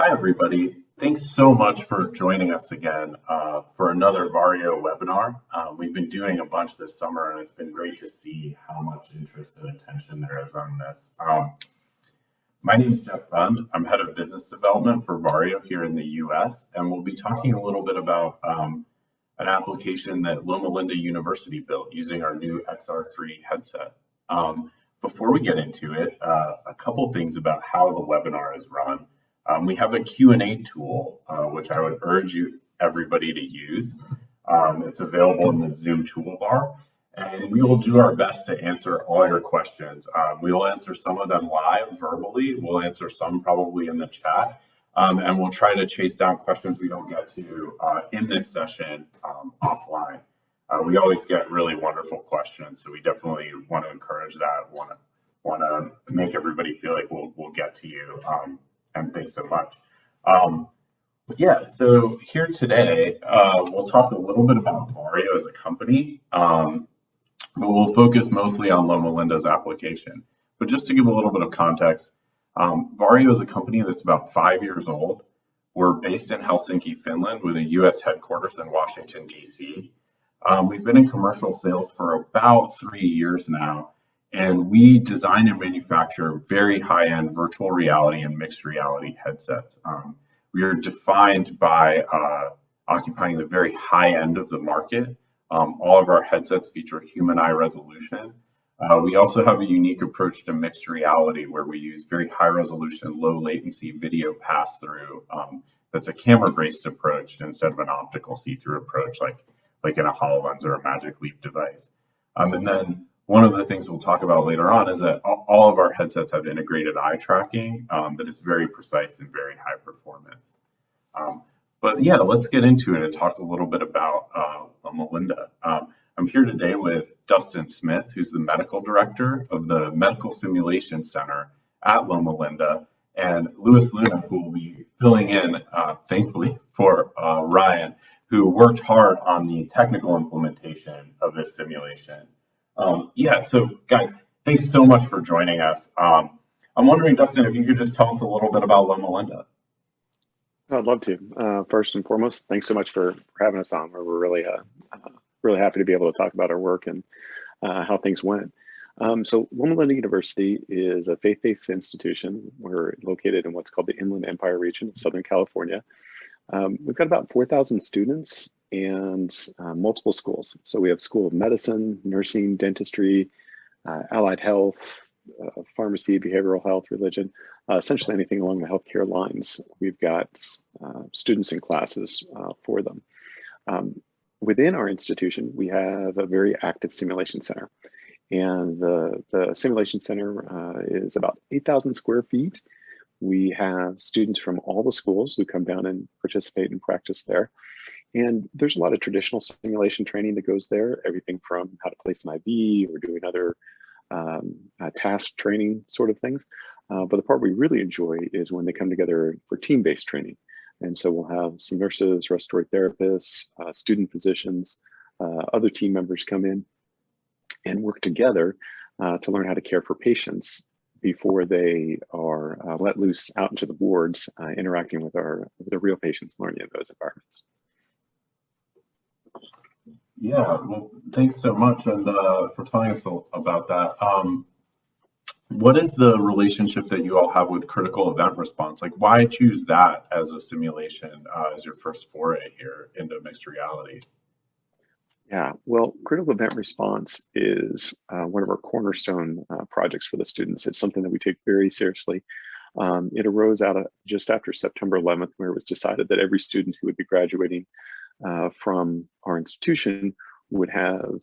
Hi, everybody. Thanks so much for joining us again for another Varjo webinar. We've been doing a bunch this summer, and it's been great to see how much interest and attention there is on this. My name is Jeff Bund. I'm head of business development for Varjo here in the US, and we'll be talking a little bit about an application that Loma Linda University built using our new XR-3 headset. Before we get into it, a couple things about how the webinar is run. We have a Q&A tool, which I would urge everybody to use. It's available in the Zoom toolbar, and we will do our best to answer all your questions. We will answer some of them live verbally. We'll answer some probably in the chat, and we'll try to chase down questions we don't get to in this session offline. We always get really wonderful questions, so we definitely want to encourage that. Want to make everybody feel like we'll get to you. And thanks so much. Yeah, so here today, we'll talk a little bit about Varjo as a company, but we'll focus mostly on Loma Linda's application. But just to give a little bit of context, Varjo is a company that's about 5 years old. We're based in Helsinki, Finland, with a US headquarters in Washington, DC. We've been in commercial sales for about 3 years now. And we design and manufacture very high-end virtual reality and mixed reality headsets. We are defined by occupying the very high end of the market. All of our headsets feature human eye resolution. We also have a unique approach to mixed reality where we use very high resolution, low latency video pass-through. That's a camera-based approach instead of an optical see-through approach like in a HoloLens or a Magic Leap device. And then one of the things we'll talk about later on is that all of our headsets have integrated eye tracking that is very precise and very high performance. But yeah, let's get into it and talk a little bit about Loma Linda. I'm here today with Dustin Smith, who's the medical director of the Medical Simulation Center at Loma Linda, and Louis Luna, who will be filling in, thankfully, for Ryan, who worked hard on the technical implementation of this simulation. Yeah, so guys, thanks so much for joining us. I'm wondering, Dustin, if you could just tell us a little bit about Loma Linda. I'd love to. First and foremost, thanks so much for having us on. We're really, really happy to be able to talk about our work and how things went. So Loma Linda University is a faith-based institution. We're located in what's called the Inland Empire region of Southern California. We've got about 4,000 students and multiple schools. So we have School of Medicine, Nursing, Dentistry, Allied Health, Pharmacy, Behavioral Health, Religion, essentially anything along the healthcare lines. We've got students and classes for them. Within our institution, we have a very active simulation center. And the simulation center is about 8,000 square feet. We have students from all the schools who come down and participate and practice there. And there's a lot of traditional simulation training that goes there, everything from how to place an IV or doing other task training sort of things. But the part we really enjoy is when they come together for team-based training. And so we'll have some nurses, respiratory therapists, student physicians, other team members come in and work together to learn how to care for patients before they are let loose out into the wards, interacting with the real patients, learning in those environments. Yeah, well, thanks so much and for telling us about that. What is the relationship that you all have with critical event response? Like, why choose that as a simulation as your first foray here into mixed reality? Yeah, well, critical event response is one of our cornerstone projects for the students. It's something that we take very seriously. It arose out of just after September 11th, where it was decided that every student who would be graduating from our institution would have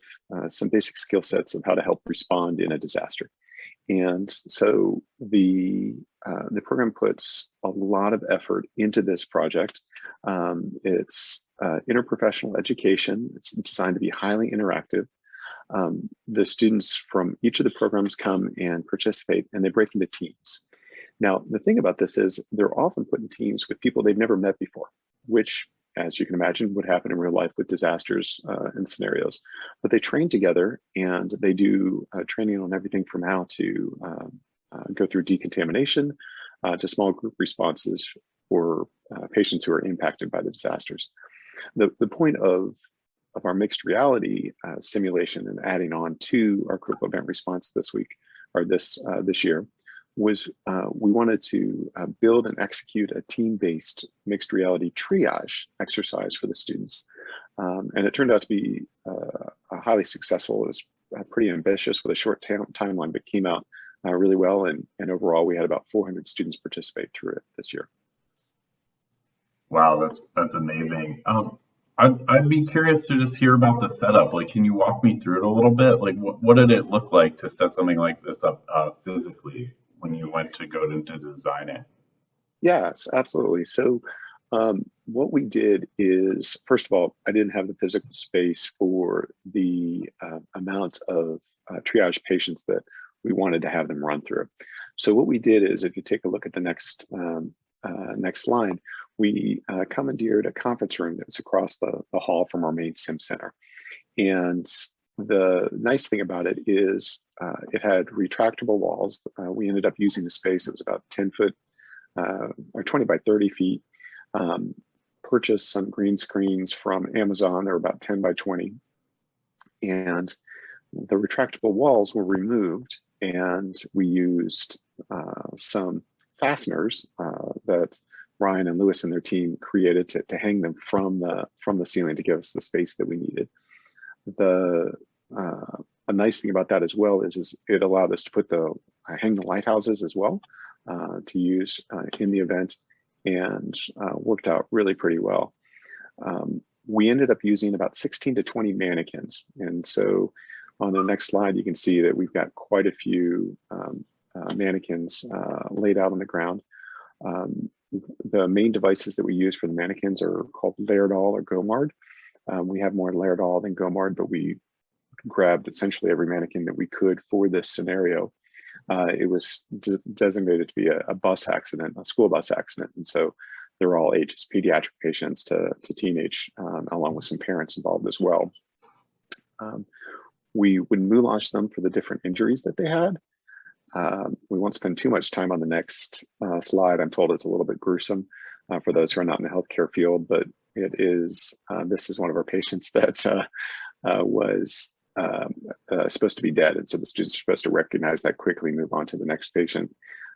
some basic skill sets of how to help respond in a disaster. And so the program puts a lot of effort into this project. It's interprofessional education. It's designed to be highly interactive. The students from each of the programs come and participate, and they break into teams. Now, the thing about this is they're often put in teams with people they've never met before, which, as you can imagine, would happen in real life with disasters and scenarios. But they train together and they do training on everything from how to go through decontamination to small group responses for patients who are impacted by the disasters. The point of our mixed reality simulation and adding on to our critical event response this week, or this year, was we wanted to build and execute a team-based mixed reality triage exercise for the students. And it turned out to be highly successful. It was pretty ambitious with a short timeline, but came out really well. And overall, we had about 400 students participate through it this year. Wow, that's amazing. I'd be curious to just hear about the setup. Like, can you walk me through it a little bit? Like, what did it look like to set something like this up physically when you went to go to design it? Yes, absolutely. So what we did is, first of all, I didn't have the physical space for the amount of triage patients that we wanted to have them run through. So what we did is, if you take a look at the next slide, we commandeered a conference room that was across the hall from our main sim center. And the nice thing about it is it had retractable walls. We ended up using the space. It was about 10 foot or 20 by 30 feet. Purchased some green screens from Amazon. They're about 10 by 20. And the retractable walls were removed, and we used some fasteners that Ryan and Lewis and their team created to hang them from the ceiling to give us the space that we needed. A nice thing about that as well is it allowed us to put hang the lighthouses as well to use in the event, and worked out really pretty well. We ended up using about 16 to 20 mannequins, and so on the next slide you can see that we've got quite a few mannequins laid out on the ground. The main devices that we use for the mannequins are called Laerdal or Gomard. We have more Laerdal than Gomard, but we grabbed essentially every mannequin that we could for this scenario. It was designated to be a bus accident, a school bus accident. And so they're all ages, pediatric patients to teenage, along with some parents involved as well. We would moulage them for the different injuries that they had. We won't spend too much time on the next slide. I'm told it's a little bit gruesome for those who are not in the healthcare field, but it is. This is one of our patients that was supposed to be dead, and so the students are supposed to recognize that quickly, move on to the next patient.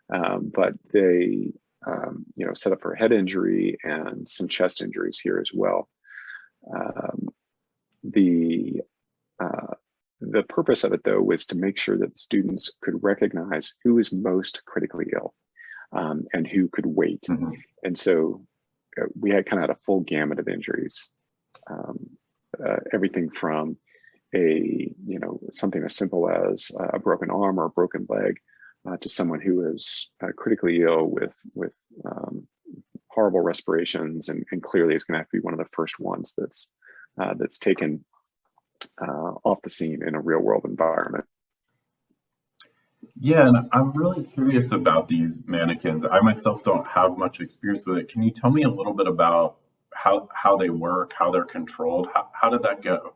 But they, set up for a head injury and some chest injuries here as well. The purpose of it, though, was to make sure that the students could recognize who is most critically ill and who could wait. Mm-hmm. And so we had kind of had a full gamut of injuries, everything from something as simple as a broken arm or a broken leg to someone who is critically ill with horrible respirations and clearly is going to have to be one of the first ones that's taken off the scene in a real world environment. Yeah, and I'm really curious about these mannequins. I myself don't have much experience with it. Can you tell me a little bit about how they work, how they're controlled? How did that go?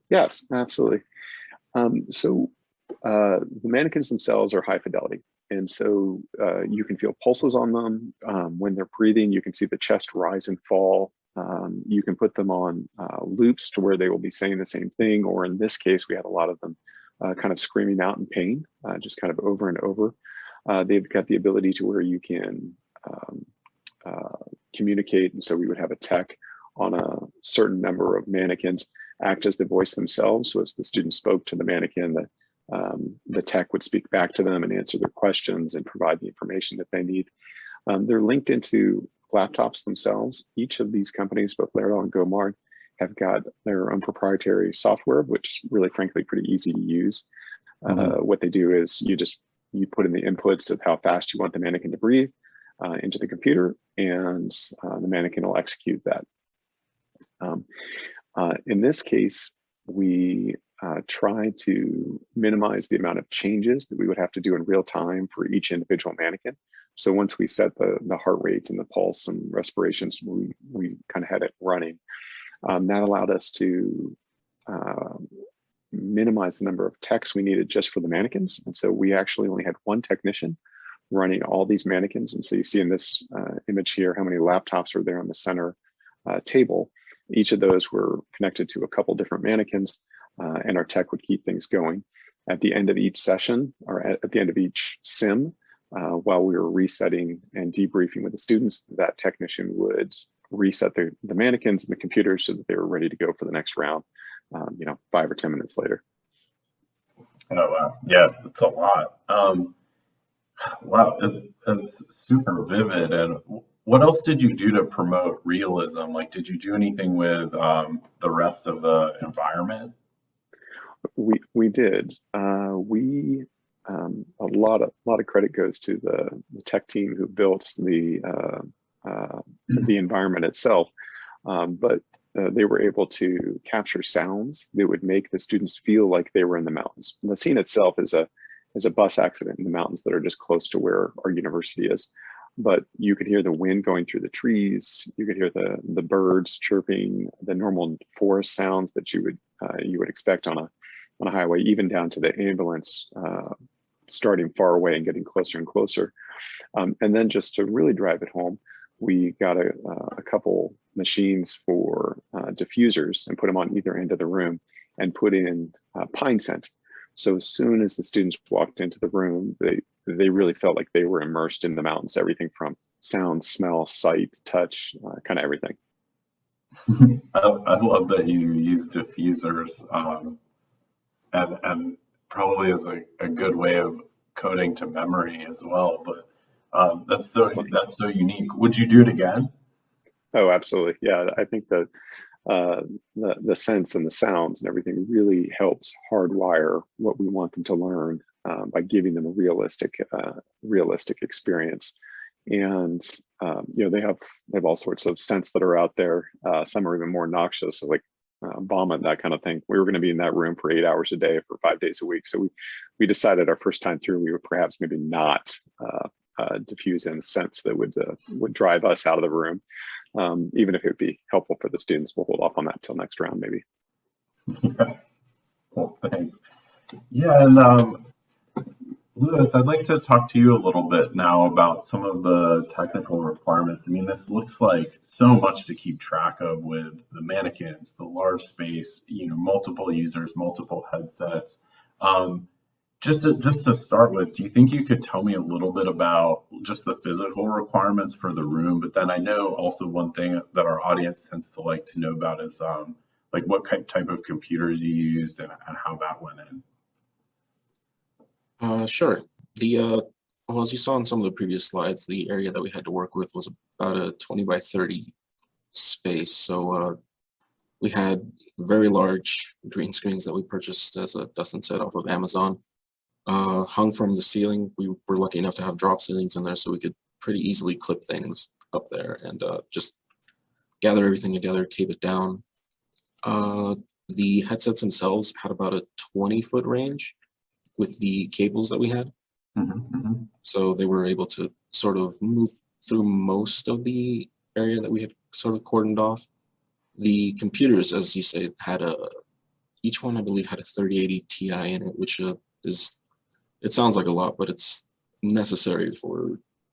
Yes, absolutely. So the mannequins themselves are high fidelity. And so you can feel pulses on them. When they're breathing, you can see the chest rise and fall. You can put them on loops to where they will be saying the same thing. Or in this case, we had a lot of them kind of screaming out in pain, just kind of over and over. They've got the ability to where you can communicate. And so we would have a tech on a certain number of mannequins act as the voice themselves. So as the student spoke to the mannequin, the tech would speak back to them and answer their questions and provide the information that they need. They're linked into laptops themselves. Each of these companies, both Laerdal and Gomard, have got their own proprietary software, which is really, frankly, pretty easy to use. Mm-hmm. What they do is you put in the inputs of how fast you want the mannequin to breathe into the computer, and the mannequin will execute that. In this case, we try to minimize the amount of changes that we would have to do in real time for each individual mannequin. So once we set the heart rate and the pulse and respirations, we kind of had it running. That allowed us to minimize the number of techs we needed just for the mannequins. And so we actually only had one technician running all these mannequins. And so you see in this image here how many laptops are there on the center table. Each of those were connected to a couple different mannequins, and our tech would keep things going. At the end of each session, or at the end of each sim, while we were resetting and debriefing with the students, that technician would reset the mannequins and the computers so that they were ready to go for the next round, 5 or 10 minutes later. Oh, wow. Yeah, it's a lot. Wow, it's super vivid. And what else did you do to promote realism? Like, did you do anything with the rest of the environment? We did. A lot of credit goes to the tech team who built the environment itself, but they were able to capture sounds that would make the students feel like they were in the mountains. And the scene itself is a bus accident in the mountains that are just close to where our university is. But you could hear the wind going through the trees. You could hear the birds chirping, the normal forest sounds that you would expect on a highway, even down to the ambulance starting far away and getting closer and closer. And then just to really drive it home, we got a couple machines for diffusers and put them on either end of the room and put in pine scent. So as soon as the students walked into the room, they really felt like they were immersed in the mountains, everything from sound, smell, sight, touch, kind of everything. I love that you use diffusers, and probably is a good way of coding to memory as well. But that's so unique. Would you do it again? Oh, absolutely. Yeah, I think that the sense and the sounds and everything really helps hardwire what we want them to learn by giving them a realistic experience. And they have all sorts of scents that are out there. Some are even more noxious, so like vomit, that kind of thing. We were going to be in that room for 8 hours a day for 5 days a week. So we decided our first time through we would perhaps maybe not diffuse in scents that would drive us out of the room. Even if it would be helpful for the students, we'll hold off on that till next round, maybe. Yeah. Well, thanks. Yeah, and Lewis, I'd like to talk to you a little bit now about some of the technical requirements. I mean, this looks like so much to keep track of with the mannequins, the large space, multiple users, multiple headsets. Just to start with, do you think you could tell me a little bit about just the physical requirements for the room? But then I know also one thing that our audience tends to like to know about is like what type of computers you used and how that went in. Sure. Well, as you saw in some of the previous slides, the area that we had to work with was about a 20 by 30 space. So we had very large green screens that we purchased, as Dustin said, off of Amazon. Hung from the ceiling. We were lucky enough to have drop ceilings in there, so we could pretty easily clip things up there and just gather everything together, tape it down. The headsets themselves had about a 20-foot range with the cables that we had. So they were able to sort of move through most of the area that we had sort of cordoned off. The computers, as you say, had each one I believe had a 3080 Ti in it, which it sounds like a lot, but it's necessary for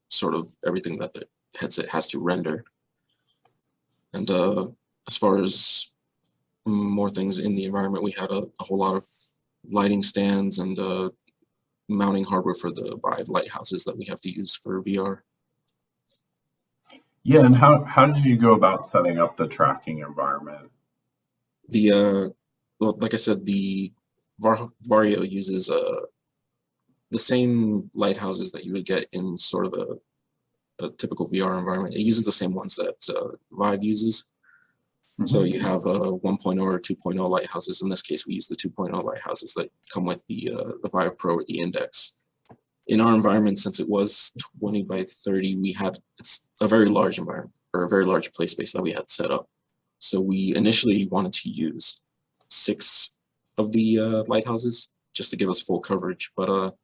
sort of everything that the headset has to render. And as far as more things in the environment, we had a whole lot of lighting stands and mounting hardware for the Vive lighthouses that we have to use for VR. Yeah, and how did you go about setting up the tracking environment? Well, like I said, the Varjo uses the same lighthouses that you would get in sort of a typical VR environment. It uses the same ones that Vive uses. So you have 1.0 or 2.0 lighthouses. In this case, we use the 2.0 lighthouses that come with the Vive Pro or the Index. In our environment, since it was 20 by 30, it's a very large environment, or a very large play space that we had set up. So we initially wanted to use 6 of the lighthouses just to give us full coverage, but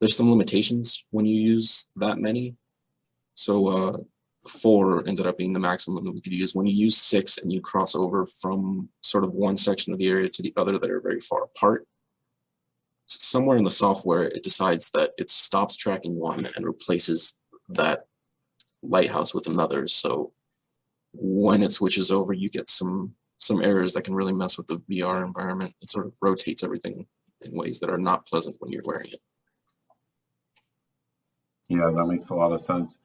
there's some limitations when you use that many. So 4 ended up being the maximum that we could use. When you use 6 and you cross over from sort of one section of the area to the other that are very far apart, somewhere in the software, it decides that it stops tracking one and replaces that lighthouse with another. So when it switches over, you get some errors that can really mess with the VR environment. It sort of rotates everything in ways that are not pleasant when you're wearing it. Yeah, that makes a lot of sense.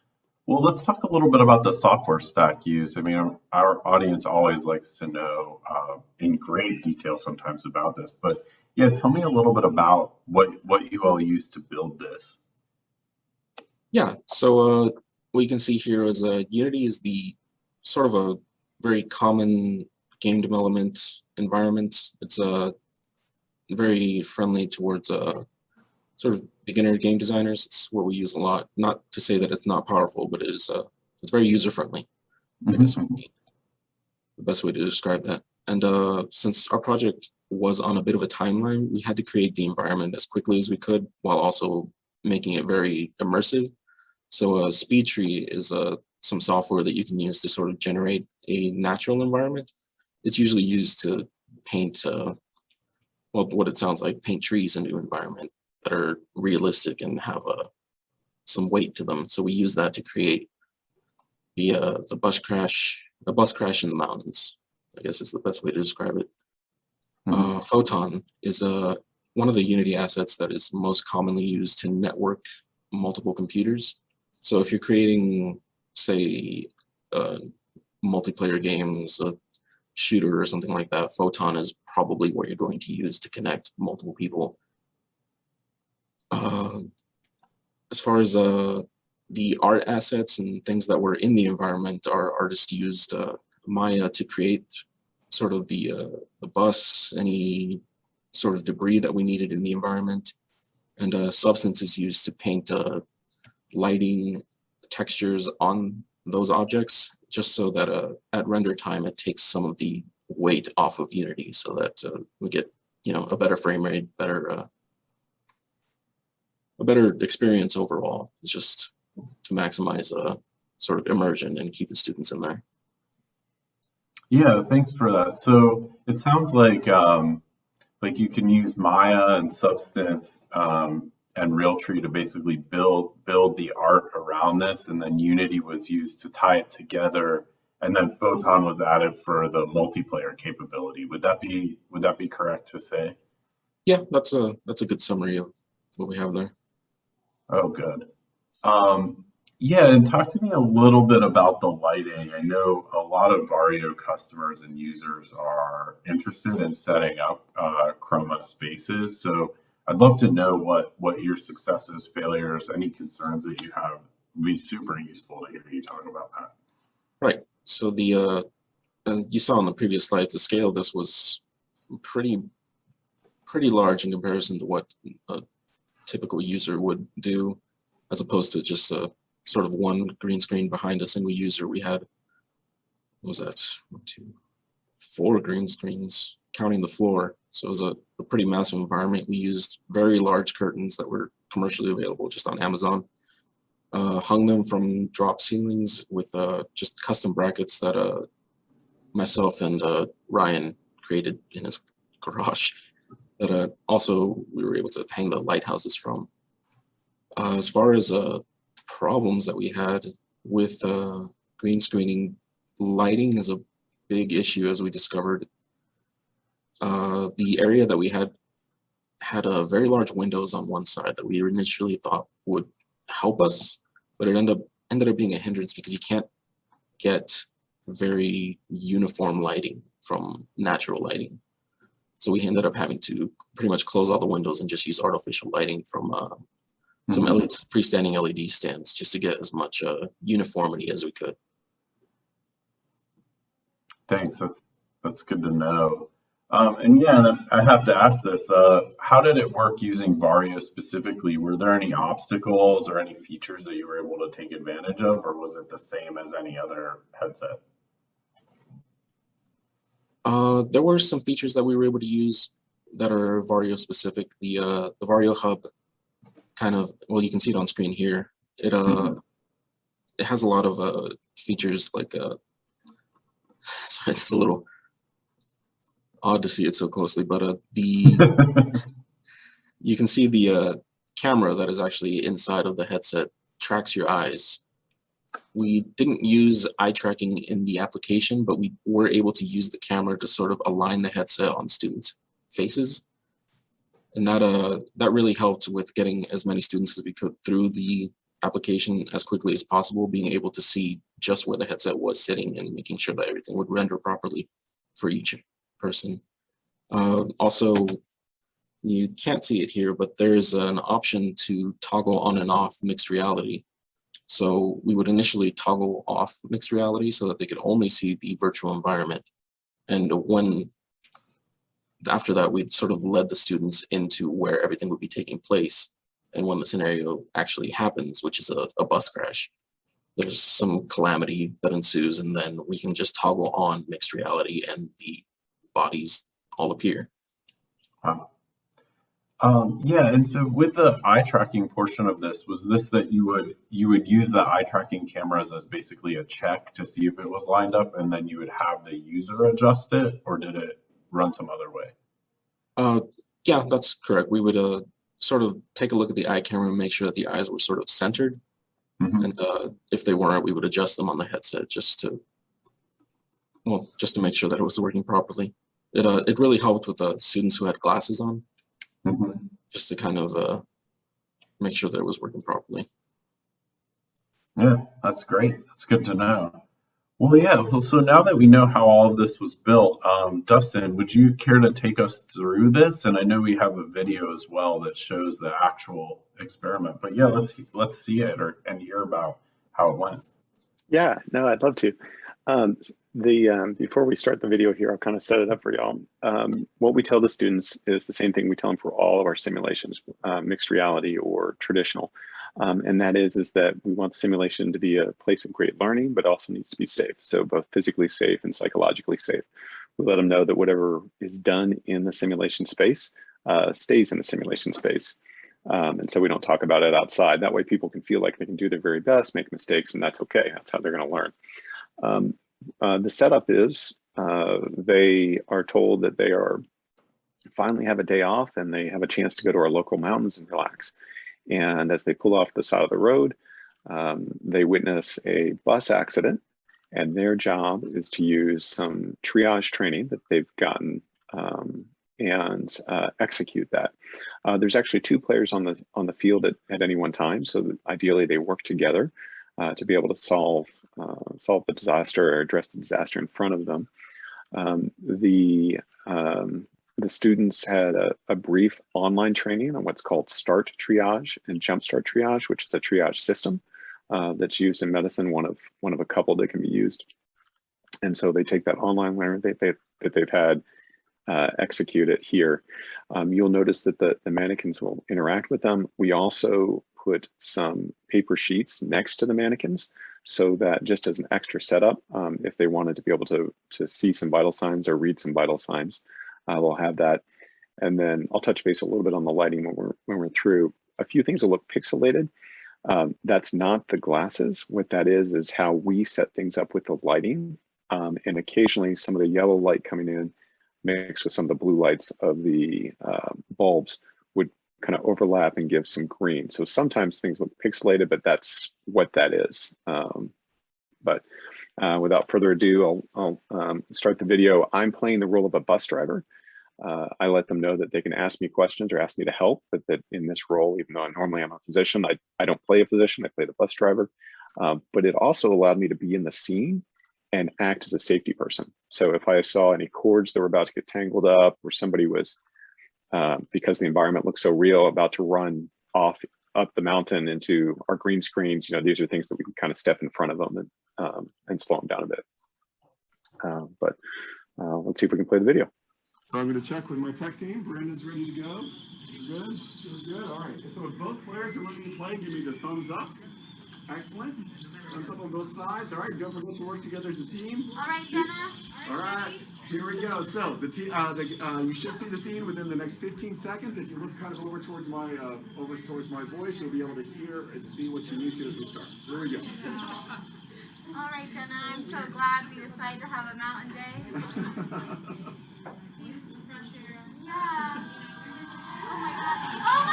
Well, let's talk a little bit about the software stack used. I mean, our audience always likes to know in great detail sometimes about this, but yeah, tell me a little bit about what you all use to build this. Yeah, so what you can see here is Unity is the sort of a very common game development environment. It's very friendly towards sort of beginner game designers. It's what we use a lot. Not to say that it's not powerful, but it's very user friendly. I guess would be the best way to describe that. And since our project was on a bit of a timeline, we had to create the environment as quickly as we could while also making it very immersive. So Speed Tree is some software that you can use to sort of generate a natural environment. It's usually used to paint, well, what it sounds like, paint trees into an environment that are realistic and have some weight to them. So we use that to create the bus crash in the mountains, I guess is the best way to describe it. Photon is one of the Unity assets that is most commonly used to network multiple computers. So if you're creating, say, multiplayer games, a shooter or something like that, Photon is probably what you're going to use to connect multiple people. As far as the art assets and things that were in the environment, our artists used Maya to create sort of the bus, any sort of debris that we needed in the environment, and Substance is used to paint lighting textures on those objects, just so that at render time it takes some of the weight off of Unity, so that we get a better frame rate, a better experience overall. It's just to maximize sort of immersion and keep the students in there. Yeah, thanks for that. So it sounds like you can use Maya and Substance and Realtree to basically build the art around this, and then Unity was used to tie it together, and then Photon was added for the multiplayer capability. Would that be correct to say? Yeah, that's a good summary of what we have there. Oh, good. Yeah, and talk to me a little bit about the lighting. I know a lot of Varjo customers and users are interested in setting up chroma spaces. So I'd love to know what your successes, failures, any concerns that you have. Would be super useful to hear you talk about that. Right. So the you saw on the previous slides, the scale of this was pretty large in comparison to what a typical user would do, as opposed to just sort of one green screen behind a single user. We had, what was that, 1, 2, 4 green screens, counting the floor. So it was a pretty massive environment. We used very large curtains that were commercially available just on Amazon. Hung them from drop ceilings with just custom brackets that myself and Ryan created in his garage, that also we were able to hang the lighthouses from. As far as problems that we had with green screening, lighting is a big issue, as we discovered. The area that we had very large windows on one side that we initially thought would help us, but it ended up being a hindrance because you can't get very uniform lighting from natural lighting. So we ended up having to pretty much close all the windows and just use artificial lighting from some freestanding LED stands, just to get as much uniformity as we could. Thanks. That's good to know. And yeah, I have to ask this: how did it work using Varjo specifically? Were there any obstacles or any features that you were able to take advantage of, or was it the same as any other headset? There were some features that we were able to use that are Varjo specific. The Varjo hub kind of, well, you can see it on screen here. It has a lot of features like sorry, it's a little odd to see it so closely, but the you can see the camera that is actually inside of the headset tracks your eyes. We didn't use eye tracking in the application, but we were able to use the camera to sort of align the headset on students' faces. And that really helped with getting as many students as we could through the application as quickly as possible, being able to see just where the headset was sitting and making sure that everything would render properly for each person. Also, you can't see it here, but there's an option to toggle on and off mixed reality. So we would initially toggle off mixed reality so that they could only see the virtual environment. And after that, we'd sort of led the students into where everything would be taking place. And when the scenario actually happens, which is a bus crash, there's some calamity that ensues, and then we can just toggle on mixed reality and the bodies all appear. Wow. Yeah, and so with the eye tracking portion of this, was this that you would use the eye tracking cameras as basically a check to see if it was lined up, and then you would have the user adjust it, or did it run some other way? Yeah, that's correct. We would sort of take a look at the eye camera and make sure that the eyes were sort of centered. Mm-hmm. And if they weren't, we would adjust them on the headset just to make sure that it was working properly. It really helped with students who had glasses on, Mm-hmm. just to kind of make sure that it was working properly. Yeah, that's great. That's good to know. Well, yeah, so now that we know how all of this was built, Dustin, would you care to take us through this? And I know we have a video as well that shows the actual experiment, but yeah, let's see it and hear about how it went. Yeah, no, I'd love to. Before we start the video here, I'll kind of set it up for y'all. What we tell the students is the same thing we tell them for all of our simulations, mixed reality or traditional. And that is that we want the simulation to be a place of great learning, but also needs to be safe. So both physically safe and psychologically safe. We let them know that whatever is done in the simulation space stays in the simulation space. And so we don't talk about it outside. That way people can feel like they can do their very best, make mistakes, and that's okay. That's how they're going to learn. The setup is they are told that they are finally have a day off and they have a chance to go to our local mountains and relax. And as they pull off the side of the road, they witness a bus accident, and their job is to use some triage training that they've gotten and execute that. There's actually 2 players on the field at any one time, so that ideally they work together to be able to solve the disaster or address the disaster in front of them. The students had a brief online training on what's called Start Triage and Jumpstart Triage, which is a triage system that's used in medicine, one of a couple that can be used. And so they take that online learning that they've had execute it here. You'll notice that the mannequins will interact with them. We also put some paper sheets next to the mannequins so that just as an extra setup, if they wanted to be able to see some vital signs or read some vital signs, we'll have that. And then I'll touch base a little bit on the lighting when we're through. A few things will look pixelated. That's not the glasses. What that is how we set things up with the lighting. And occasionally some of the yellow light coming in mixed with some of the blue lights of the bulbs would kind of overlap and give some green. So sometimes things look pixelated, but that's what that is. But without further ado, I'll start the video. I'm playing the role of a bus driver. I let them know that they can ask me questions or ask me to help, but that in this role, even though normally I'm a physician, I don't play a physician, I play the bus driver. But it also allowed me to be in the scene and act as a safety person. So if I saw any cords that were about to get tangled up, or somebody was, because the environment looks so real, about to run off up the mountain into our green screens, these are things that we can kind of step in front of them and slow them down a bit. But let's see if we can play the video. So I'm going to check with my tech team. Brandon's ready to go. Good? Good. All right. So if both players are ready to play, give me the thumbs up. Excellent. Thumbs up on both sides. All right. Don't forget to work together as a team. All right, Jenna. All right. Here we go. So you should see the scene within the next 15 seconds. If you look kind of over towards my voice, you'll be able to hear and see what you need to as we start. Here we go. All right, Jenna. I'm so glad we decided to have a mountain day. Yeah. Oh my God. Oh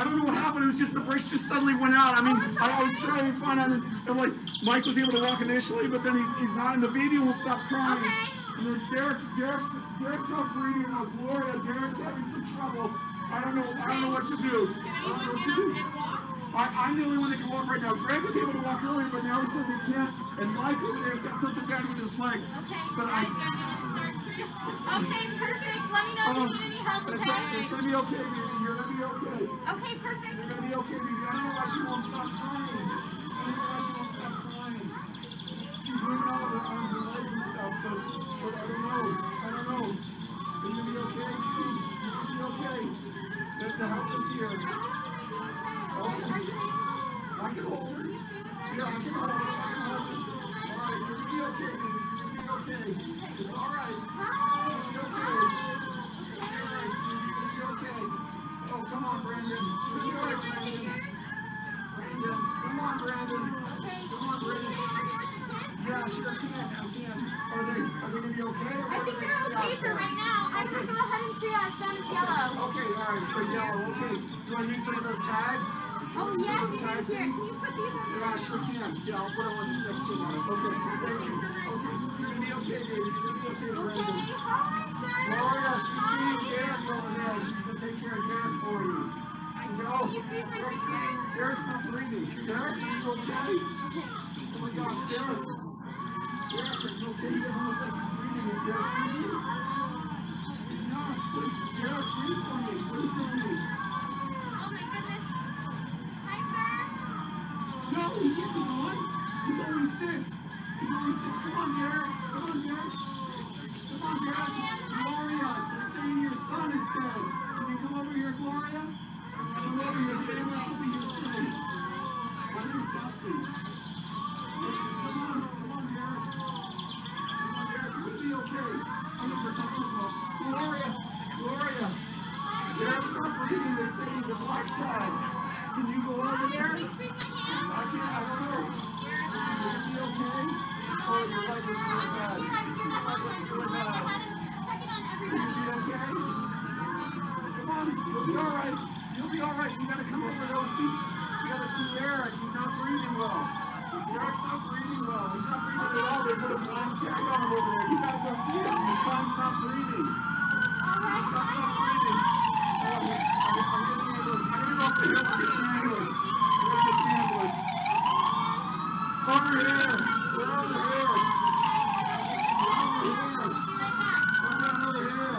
I don't know what happened. It was just the brakes just suddenly went out. I mean, I was trying to find out. And like Mike was able to walk initially, but then he's not, and the baby won't stop crying. Okay. And then Derek's not breathing. Gloria, Derek's having some trouble. I don't know what to do. I don't know what to do. I'm the only one that can walk right now. Greg was able to walk earlier, but now he says he can't. And Mike over there's got something bad with his leg. Okay. But Okay, perfect. Let me know if you need any help, okay? It's gonna be okay, baby. You're gonna be okay. Okay, perfect. You're gonna be okay, baby. I don't know why she won't stop crying. I don't know why she won't stop crying. She's moving all of her arms and legs and stuff, but I don't know. Are you gonna be okay? You're gonna be okay. The help is here. Okay. I can hold her. Yeah, I can hold her. All right, you're gonna be okay, baby. You're gonna be okay. It's all right. You're gonna be okay. You're gonna be okay. Oh, come on, Brandon. You're all right, Brandon. Brandon, come on, Brandon. Come on, Brandon. Yeah, sure can. I can. Are they gonna be okay? I think they're okay for right now. I'm gonna go ahead and triage them as yellow. Okay, all right. So yellow. Okay. Do I need some of those tags? Oh yes, you do. Here, can you put these on? Yeah, I sure can. Yeah, I'll put one just next to one. Okay. Thank you. Okay. You're gonna be okay, baby. You're gonna be okay, Okay, Brandon. hi, sir. Gloria, she's seeing Derek over there. She's gonna take care of Derek for you. Oh, Derek's not breathing. Derek, are you okay? Oh my gosh, Derek. Derek, are you okay? He doesn't look like he's breathing. Is Derek breathing? He's not. What is Derek? Breathe for me. What does this mean? Oh my goodness. Hi, sir. No, he can't be gone. He's only 6. He's only 6. Come on, Derek. Come on, Derek. Come on, Derek. Gloria, they're saying your son is dead. Can you come over here, Gloria? Come over here. The ambulance will be here soon. My name's Dustin. Come on, Derek. Come on, Derek. You're gonna be okay. I'm gonna protect you as well. Gloria. Derek's not breathing. They say he's a black tag. Can you go over there? I don't know. You're gonna be okay? Oh, your leg looks really bad. Your leg looks really bad. Will you be okay? Come on, you'll be all right. You'll be all right. You gotta come over though and see. You gotta see Derek. He's not breathing well. Derek's not breathing well. He's not breathing at all. They put a black tag on him over there. You gotta go see him. Your son's not breathing. Your son's not breathing. Oh, I'm getting the ambulance. I'm gonna go up the hill and get the ambulance. I'm gonna get the ambulance. Over here. We're over here. We're over here. Come down over here.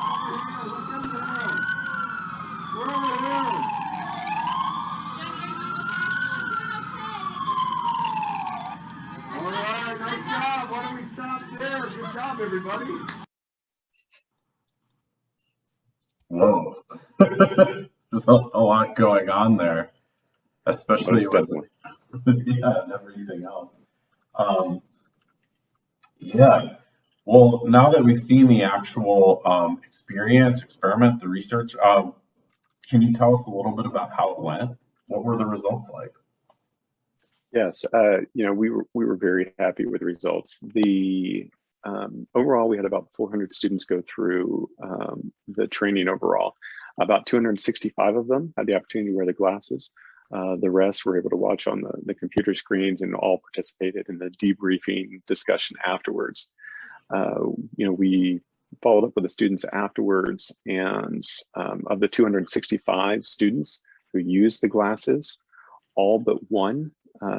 Over here. Look down the hill. We're over here. All right, nice job. Why don't we stop there? Good job, everybody. Whoa. There's a lot going on there, especially with yeah, and everything else. Yeah. Well, now that we've seen the actual experiment, the research, can you tell us a little bit about how it went? What were the results like? Yes, we were very happy with the results. Overall, we had about 400 students go through the training overall. About 265 of them had the opportunity to wear the glasses. The rest were able to watch on the computer screens and all participated in the debriefing discussion afterwards. We followed up with the students afterwards, and of the 265 students who used the glasses, all but one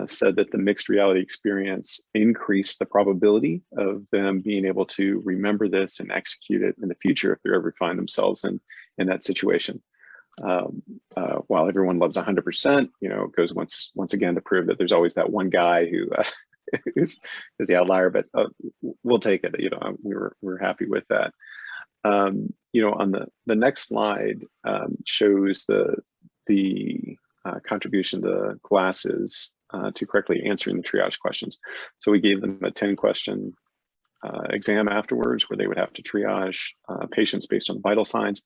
said that the mixed reality experience increased the probability of them being able to remember this and execute it in the future if they ever find themselves in that situation. While everyone loves 100%, it goes once again to prove that there's always that one guy who who's the outlier, but we'll take it. We're happy with that. On the next slide shows the contribution to glasses to correctly answering the triage questions. So we gave them a 10-question exam afterwards where they would have to triage patients based on vital signs.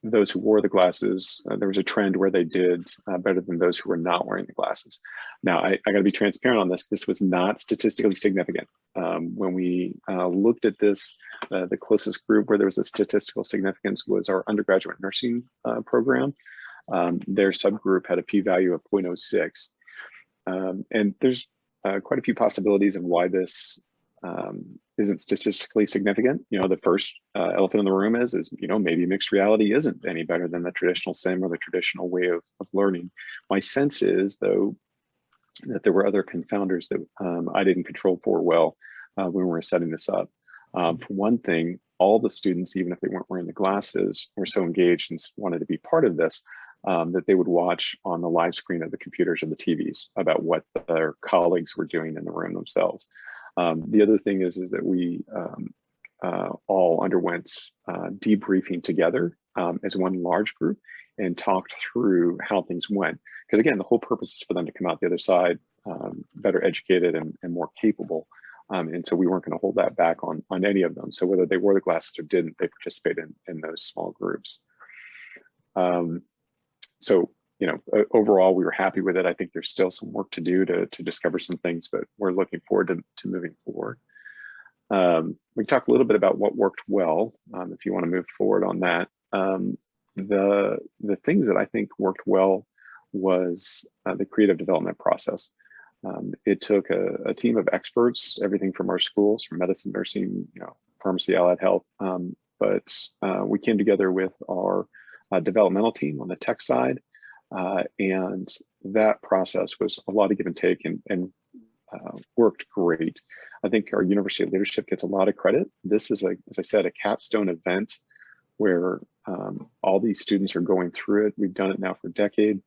Those who wore the glasses, there was a trend where they did better than those who were not wearing the glasses. Now, I got to be transparent on this. This was not statistically significant. When we looked at this, the closest group where there was a statistical significance was our undergraduate nursing program. Their subgroup had a p-value of 0.06. And there's quite a few possibilities of why this isn't statistically significant. The first elephant in the room is maybe mixed reality isn't any better than the traditional sim or the traditional way of learning. My sense is, though, that there were other confounders that I didn't control for well when we were setting this up. For one thing, all the students, even if they weren't wearing the glasses, were so engaged and wanted to be part of this that they would watch on the live screen of the computers or the TVs about what their colleagues were doing in the room themselves. The other thing is that we all underwent debriefing together as one large group and talked through how things went. Because again, the whole purpose is for them to come out the other side better educated and more capable. And so we weren't going to hold that back on any of them. So whether they wore the glasses or didn't, they participated in those small groups. So, overall, we were happy with it. I think there's still some work to do to discover some things, but we're looking forward to moving forward. We talked a little bit about what worked well, if you want to move forward on that. The things that I think worked well was the creative development process. It took a team of experts, everything from our schools, from medicine, nursing, pharmacy, allied health, but we came together with our developmental team on the tech side, and that process was a lot of give and take and worked great. I think our university leadership gets a lot of credit. This is, as I said, a capstone event where all these students are going through it. We've done it now for a decade,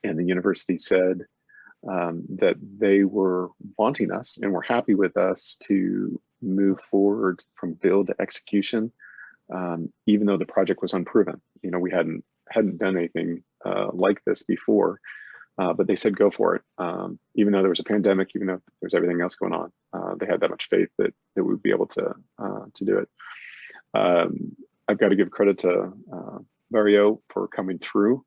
and the university said that they were wanting us and were happy with us to move forward from build to execution, even though the project was unproven. We hadn't done anything like this before, but they said go for it. Even though there was a pandemic, even though there's everything else going on, they had that much faith that we'd be able to do it. I've got to give credit to Varjo for coming through.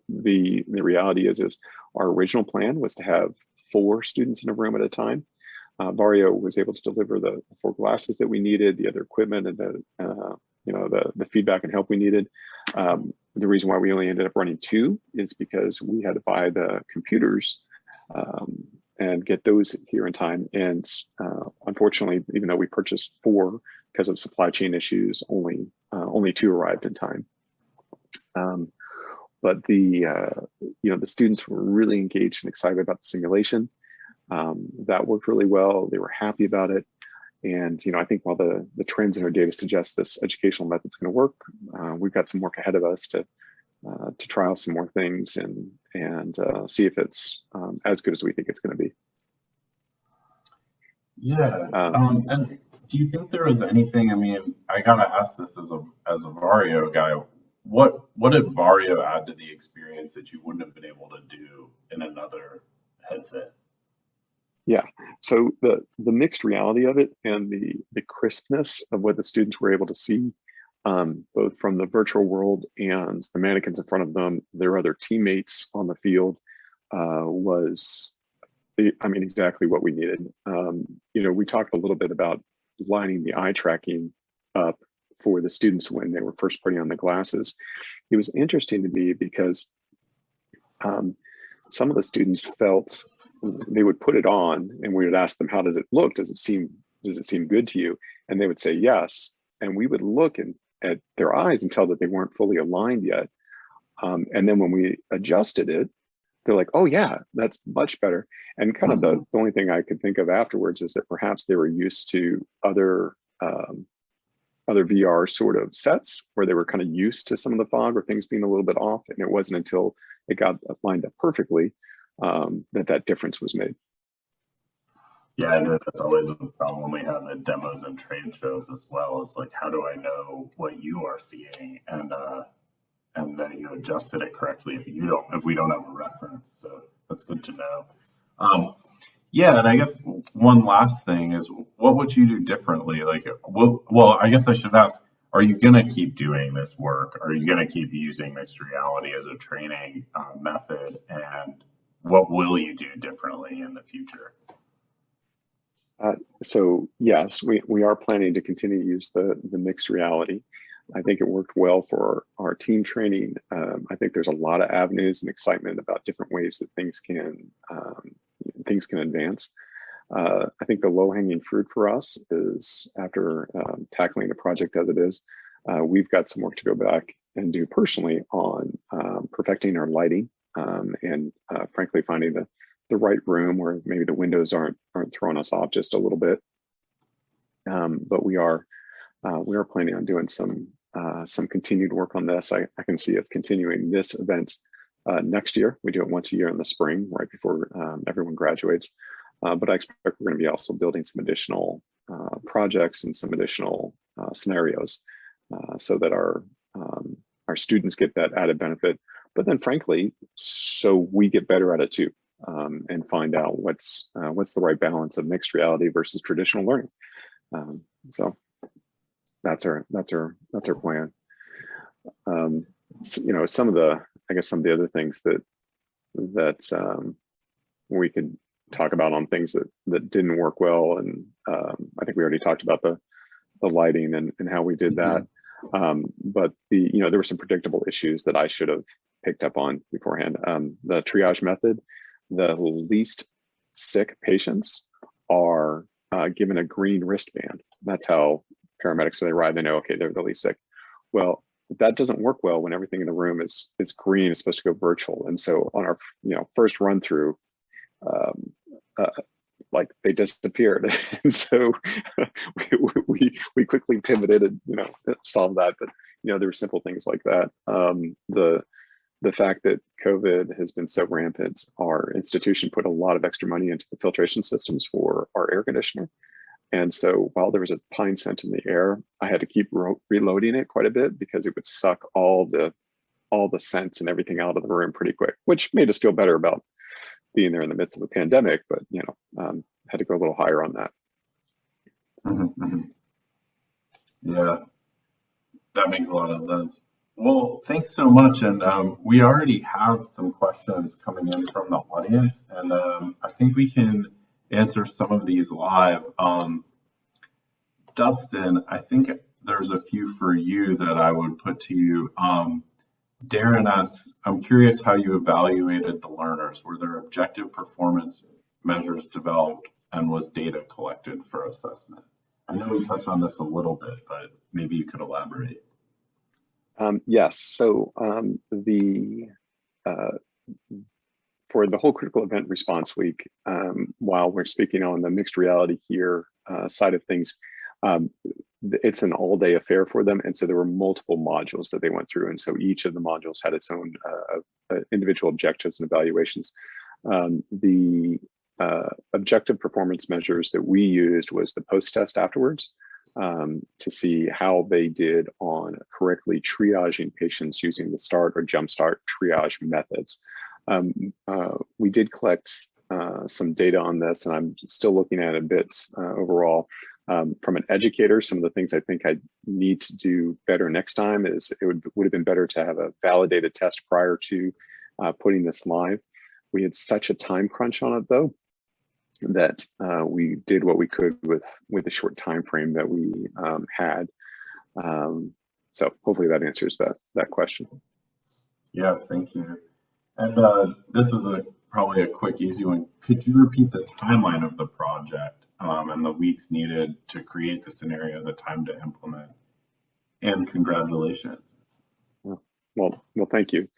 The reality is our original plan was to have 4 students in a room at a time. Varjo was able to deliver the 4 glasses that we needed, the other equipment, and the feedback and help we needed. The reason why we only ended up running 2 is because we had to buy the computers and get those here in time. And unfortunately, even though we purchased 4 because of supply chain issues, only 2 arrived in time. But the students were really engaged and excited about the simulation. That worked really well. They were happy about it. And I think while the trends in our data suggest this educational method's going to work, we've got some work ahead of us to trial some more things and see if it's as good as we think it's going to be. Yeah. And do you think there was anything? I mean, I gotta ask this as a Varjo guy. What did Varjo add to the experience that you wouldn't have been able to do in another headset? Yeah, so the mixed reality of it and the crispness of what the students were able to see, both from the virtual world and the mannequins in front of them, their other teammates on the field, was, exactly what we needed. We talked a little bit about lining the eye tracking up for the students when they were first putting on the glasses. It was interesting to me because some of the students felt they would put it on and we would ask them, how does it look? Does it seem good to you? And they would say yes. And we would look at their eyes and tell that they weren't fully aligned yet. And then when we adjusted it, they're like, oh yeah, that's much better. And kind of the only thing I could think of afterwards is that perhaps they were used to other VR sort of sets where they were kind of used to some of the fog or things being a little bit off. And it wasn't until it got lined up perfectly that difference was made. Yeah, I know that's always a problem we have at demos and trade shows as well. It's like, how do I know what you are seeing and that you adjusted it correctly if we don't have a reference. So that's good to know. Yeah, and I guess one last thing is, what would you do differently? Like, well, I guess I should ask, are you going to keep doing this work? Are you going to keep using mixed reality as a training method? And what will you do differently in the future? So yes, we are planning to continue to use the mixed reality. I think it worked well for our team training. I think there's a lot of avenues and excitement about different ways that things can advance. I think the low-hanging fruit for us is after tackling the project as it is, we've got some work to go back and do personally on perfecting our lighting and frankly finding the right room where maybe the windows aren't throwing us off just a little bit. But we are planning on doing some continued work on this. I can see us continuing this event next year. We do it once a year in the spring, right before everyone graduates. But I expect we're going to be also building some additional projects and some additional scenarios so that our students get that added benefit. But then, frankly, so we get better at it too, and find out what's the right balance of mixed reality versus traditional learning. So that's our plan. So, you know, some of the other things that we could talk about on things that didn't work well, and I think we already talked about the lighting and how we did that. But there were some predictable issues that I should have picked up on beforehand. The triage method, the least sick patients are given a green wristband. That's how paramedics, so they arrive, they know, okay, they're the least sick. Well, that doesn't work well when everything in the room is green, it's supposed to go virtual. And so on our first run through, like they disappeared. And so we quickly pivoted and solved that. But there were simple things like that. The fact that COVID has been so rampant, our institution put a lot of extra money into the filtration systems for our air conditioner. And so while there was a pine scent in the air, I had to keep reloading it quite a bit because it would suck all the scents and everything out of the room pretty quick, which made us feel better about being there in the midst of a pandemic, but had to go a little higher on that. Yeah, that makes a lot of sense. Well, thanks so much. And we already have some questions coming in from the audience, and I think we can answer some of these live. Dustin, I think there's a few for you that I would put to you. Darren asks, I'm curious how you evaluated the learners. Were there objective performance measures developed, and was data collected for assessment? I know we touched on this a little bit, but maybe you could elaborate. Yes. So for the whole critical event response week, while we're speaking on the mixed reality here side of things, it's an all-day affair for them, and so there were multiple modules that they went through, and so each of the modules had its own individual objectives and evaluations. The objective performance measures that we used was the post-test afterwards to see how they did on correctly triaging patients using the START or jumpstart triage methods. We did collect some data on this, and I'm still looking at it a bit overall. From an educator, some of the things I think I need to do better next time is it would have been better to have a validated test prior to putting this live. We had such a time crunch on it though, that we did what we could with the short time frame that we had. So hopefully that answers that question. Yeah, thank you. And this is probably a quick, easy one. Could you repeat the timeline of the project and the weeks needed to create the scenario, the time to implement? And congratulations. Well, thank you.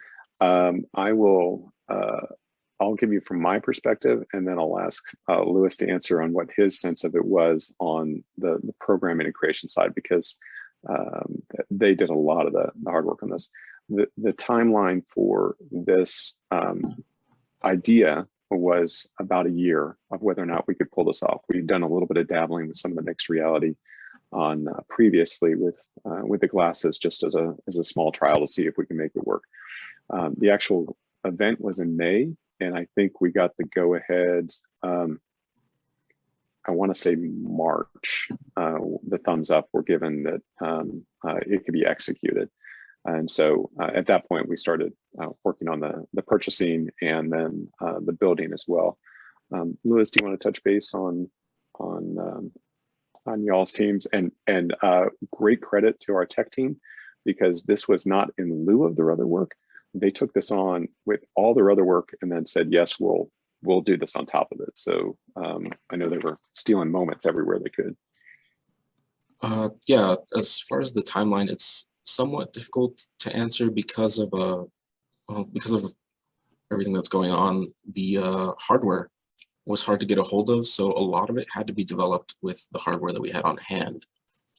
I'll give you from my perspective, and then I'll ask Lewis to answer on what his sense of it was on the programming and creation side, because they did a lot of the hard work on this. The timeline for this idea was about a year of whether or not we could pull this off. We've done a little bit of dabbling with some of the mixed reality on previously with the glasses, just as a small trial to see if we can make it work. The actual event was in May, and I think we got the go ahead. I want to say March. The thumbs up were given that it could be executed. And so at that point, we started working on the purchasing and then the building as well. Lewis, do you want to touch base on on y'all's teams, and great credit to our tech team, because this was not in lieu of their other work. They took this on with all their other work and then said, yes, we'll do this on top of it. So I know they were stealing moments everywhere they could. Yeah, as far as the timeline, it's somewhat difficult to answer because of everything that's going on. The hardware was hard to get a hold of, so a lot of it had to be developed with the hardware that we had on hand.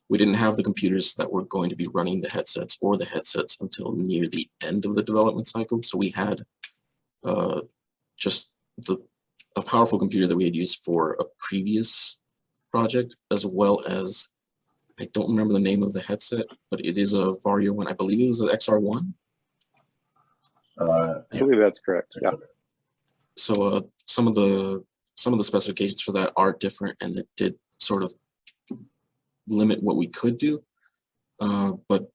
We didn't have the computers that were going to be running the headsets or the headsets until near the end of the development cycle, so we had just a powerful computer that we had used for a previous project, as well as, I don't remember the name of the headset, but it is a Varjo one. I believe it was an XR1. I believe that's correct. Yeah. So some of the specifications for that are different, and it did sort of limit what we could do. But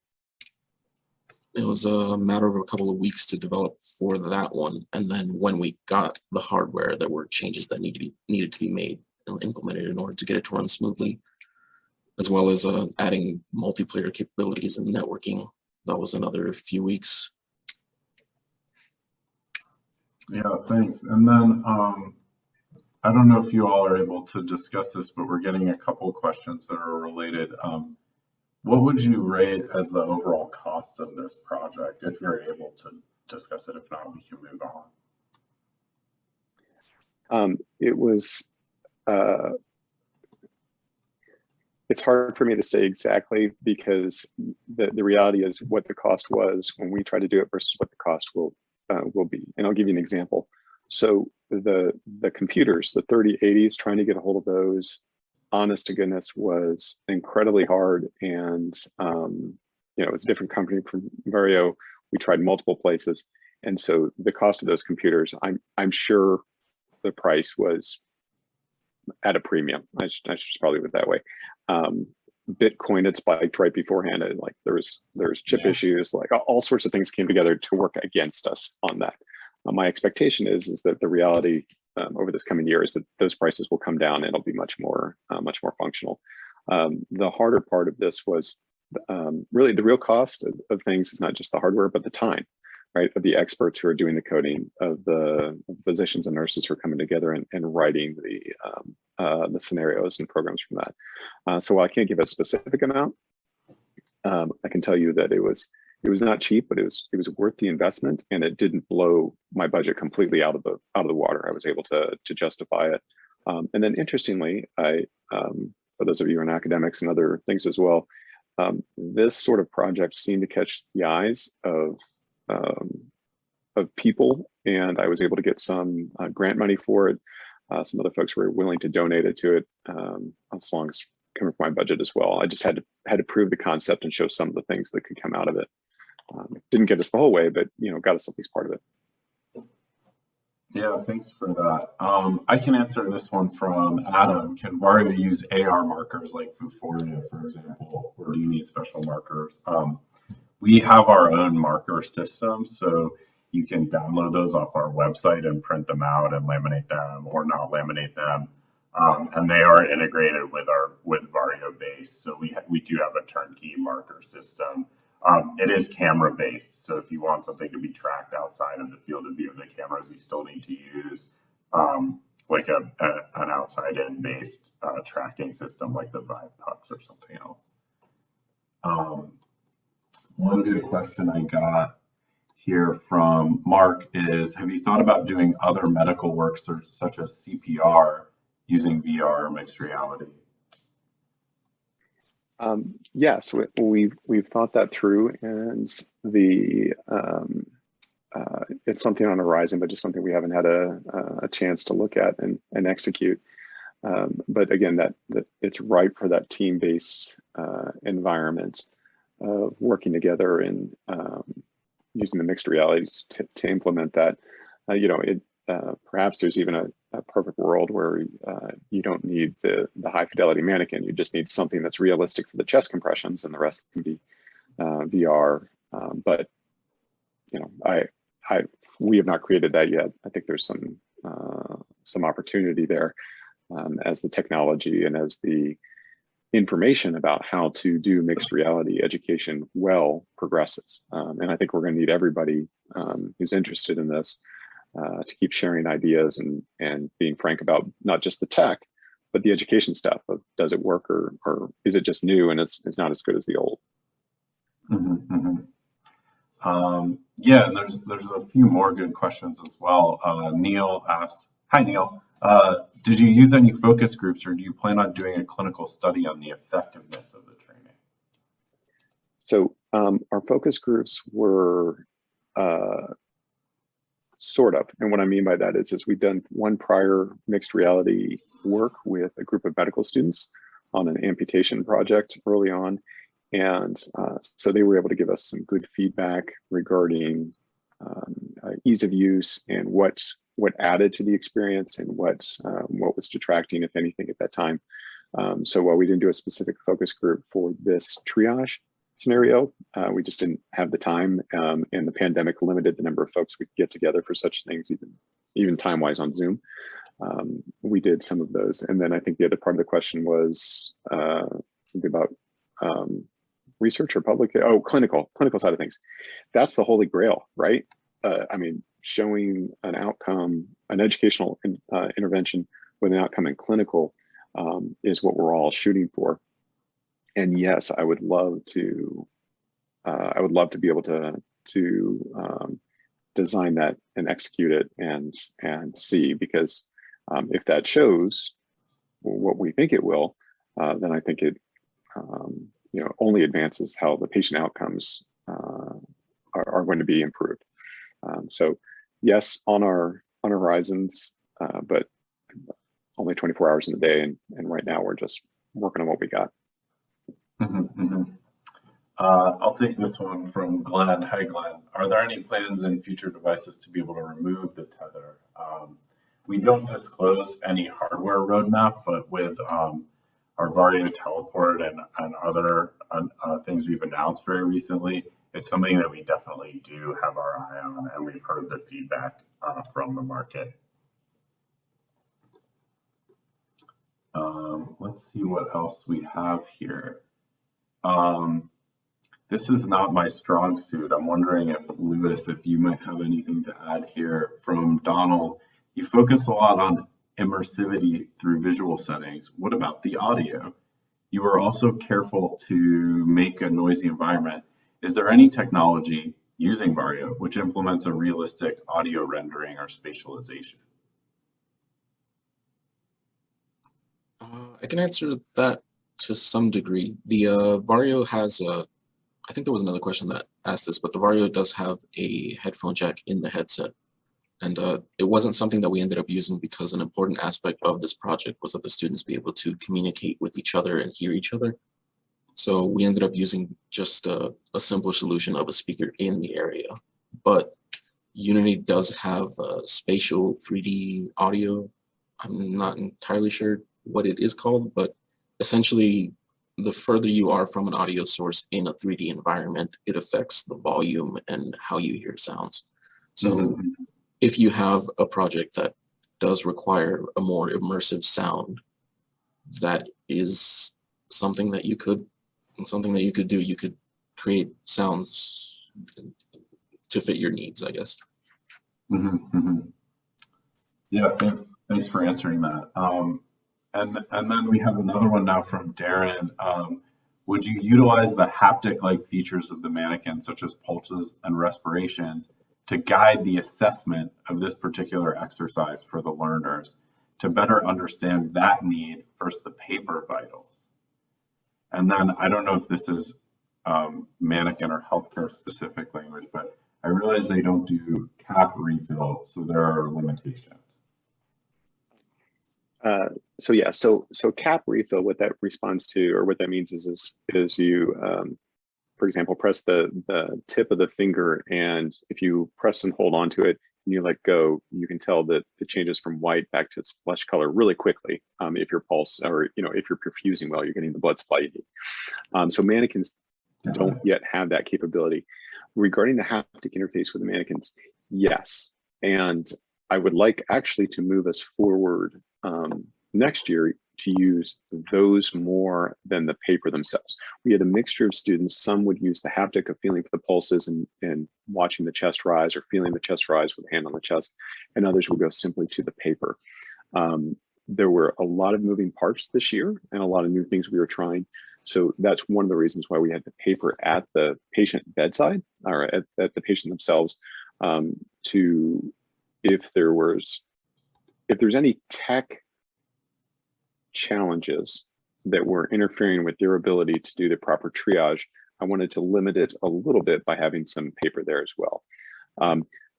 it was a matter of a couple of weeks to develop for that one, and then when we got the hardware, there were changes that needed to be made and implemented in order to get it to run smoothly, as well as adding multiplayer capabilities and networking. That was another few weeks. Yeah, thanks. And then I don't know if you all are able to discuss this, but we're getting a couple of questions that are related. What would you rate as the overall cost of this project, if you're able to discuss it? If not, we can move on. It was, it's hard for me to say exactly, because the reality is what the cost was when we tried to do it versus what the cost will be. And I'll give you an example. So the computers, the 3080s, trying to get a hold of those, honest to goodness, was incredibly hard. And you know, it's a different company from Varjo. We tried multiple places, and so the cost of those computers, I'm sure the price was at a premium. I should probably put it that way. Bitcoin had spiked right beforehand, and like there's chip issues, like all sorts of things came together to work against us on that. My expectation is that the reality over this coming year is that those prices will come down and it'll be much more functional. The harder part of this was really the real cost of things is not just the hardware, but the time, right, of the experts who are doing the coding, of the physicians and nurses who are coming together and writing the scenarios and programs from that. So while I can't give a specific amount, I can tell you that it was not cheap, but it was worth the investment, and it didn't blow my budget completely out of the water. I was able to justify it. And then interestingly, for those of you in academics and other things as well, this sort of project seemed to catch the eyes of people, and I was able to get some grant money for it. Some other folks were willing to donate it to it, as long as coming from my budget as well. I just had to prove the concept and show some of the things that could come out of it. Didn't get us the whole way, but got us at least part of it. Yeah, thanks for that. I can answer this one from Adam. Can Varjo use AR markers like Vuforia, for example, or do you need special markers? We have our own marker system, so you can download those off our website and print them out and laminate them or not laminate them. And they are integrated with Varjo base. So we do have a turnkey marker system. It is camera based. So if you want something to be tracked outside of the field of view of the cameras, you still need to use like an outside in based tracking system like the Vive Pucks or something else. One good question I got here from Mark is, have you thought about doing other medical work such as CPR using VR or mixed reality? Yes, we've thought that through, and it's something on the horizon, but just something we haven't had a chance to look at and execute. But again, that it's ripe for that team-based environment of working together and using the mixed realities to implement that. Perhaps there's even a perfect world where you don't need the high fidelity mannequin. You just need something that's realistic for the chest compressions, and the rest can be VR. But we have not created that yet. I think there's some opportunity there. as the technology and as the information about how to do mixed reality education well progresses. And I think we're going to need everybody who's interested in this to keep sharing ideas and being frank about not just the tech, but the education stuff of does it work or is it just new and it's not as good as the old? Yeah, and there's a few more good questions as well. Neil asked, hi Neil, did you use any focus groups or do you plan on doing a clinical study on the effectiveness of the training? So our focus groups were sort of, and what I mean by that is we've done one prior mixed reality work with a group of medical students on an amputation project early on. And so they were able to give us some good feedback regarding ease of use and what added to the experience and what was detracting, if anything, at that time. So while we didn't do a specific focus group for this triage scenario, we just didn't have the time, and the pandemic limited the number of folks we could get together for such things, even time-wise on Zoom. We did some of those. And then I think the other part of the question was something about research or public, clinical side of things. That's the holy grail, right? I mean, showing an outcome, an educational intervention with an outcome in clinical is what we're all shooting for. And yes, I would love to be able to design that and execute it and see, because if that shows what we think it will, then I think it only advances how the patient outcomes are going to be improved. So yes, on our horizons, but only 24 hours in the day, and right now we're just working on what we got. I'll take this one from Glenn. Hi, Glenn. Are there any plans in future devices to be able to remove the tether? We don't disclose any hardware roadmap, but with our Varjo teleport and other things we've announced very recently, it's something that we definitely do have our eye on, and we've heard the feedback from the market. Let's see what else we have here. This is not my strong suit. I'm wondering if Lewis, if you might have anything to add here. From Donald, you focus a lot on immersivity through visual settings. What about the audio? You are also careful to make a noisy environment. Is there any technology using Varjo which implements a realistic audio rendering or spatialization? I can answer that to some degree. The Varjo has a, I think there was another question that asked this, but the Varjo does have a headphone jack in the headset. And it wasn't something that we ended up using because an important aspect of this project was that the students be able to communicate with each other and hear each other. So we ended up using just a simpler solution of a speaker in the area. But Unity does have spatial 3D audio. I'm not entirely sure what it is called, but essentially the further you are from an audio source in a 3D environment, it affects the volume and how you hear sounds. So if you have a project that does require a more immersive sound, that is something that you could do. You could create sounds to fit your needs, I guess. Yeah, thanks for answering that. And then we have another one now from Darren. Would you utilize the haptic-like features of the mannequin, such as pulses and respirations, to guide the assessment of this particular exercise for the learners to better understand that need versus the paper vitals? And then I don't know if this is mannequin or healthcare specific language, but I realize they don't do cap refill, so there are limitations. So cap refill, what that responds to, or what that means is you, for example, press the tip of the finger, and if you press and hold onto it and you let go, you can tell that it changes from white back to its flesh color really quickly. If your pulse, or if you're perfusing well, you're getting the blood supply you need. So mannequins don't yet have that capability. Regarding the haptic interface with the mannequins, yes, and I would like actually to move us forward next year to use those more than the paper themselves. We had a mixture of students. Some would use the haptic of feeling for the pulses and watching the chest rise or feeling the chest rise with a hand on the chest, and others would go simply to the paper. There were a lot of moving parts this year and a lot of new things we were trying. So that's one of the reasons why we had the paper at the patient bedside or at the patient themselves to, if there's any tech challenges that were interfering with their ability to do the proper triage, I wanted to limit it a little bit by having some paper there as well.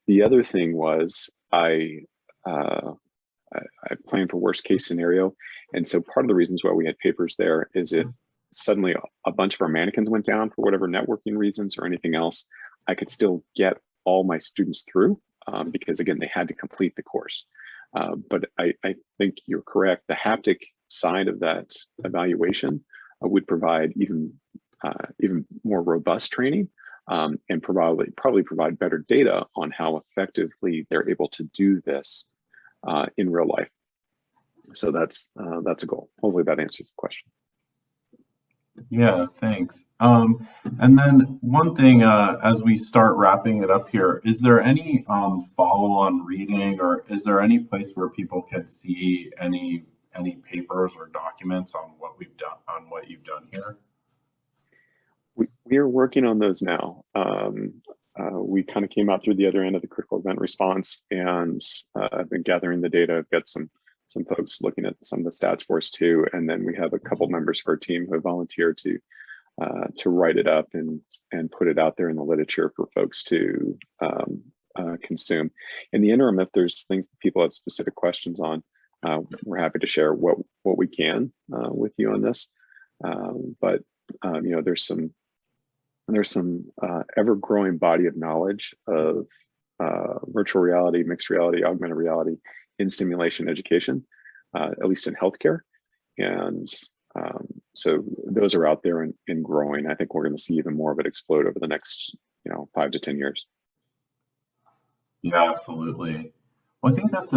The other thing was I planned for worst case scenario. And so part of the reasons why we had papers there is it suddenly a bunch of our mannequins went down for whatever networking reasons or anything else. I could still get all my students through because again, they had to complete the course. But I think you're correct. The haptic side of that evaluation would provide even more robust training and probably provide better data on how effectively they're able to do this in real life. So that's a goal. Hopefully that answers the question. Yeah, thanks. And then one thing, as we start wrapping it up here, is there any follow-on reading, or is there any place where people can see any papers or documents on what we've done, on what you've done here? We are working on those now. We kind of came out through the other end of the critical event response, and I've been gathering the data. I've got some folks looking at some of the stats for us too, and then we have a couple members of our team who have volunteered to write it up and put it out there in the literature for folks to consume. In the interim, if there's things that people have specific questions on, we're happy to share what we can with you on this. But you know, there's some ever-growing body of knowledge of virtual reality, mixed reality, augmented reality in simulation education, at least in healthcare. And so those are out there and growing. I think we're going to see even more of it explode over the next 5 to 10 years. Yeah, absolutely. Well, I think that's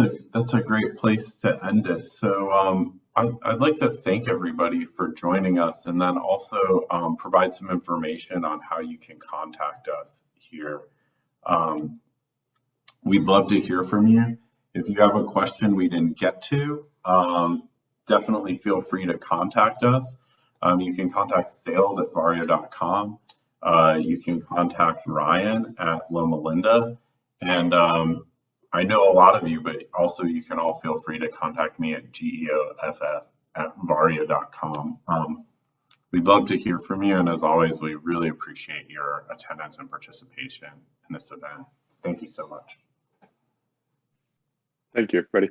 a great place to end it. So I'd like to thank everybody for joining us, and then also provide some information on how you can contact us here. We'd love to hear from you. If you have a question we didn't get to, definitely feel free to contact us. You can contact sales@varjo.com. You can contact Ryan at Loma Linda. And I know a lot of you, but also you can all feel free to contact me at geoff@varjo.com. We'd love to hear from you. And as always, we really appreciate your attendance and participation in this event. Thank you so much. Thank you, everybody.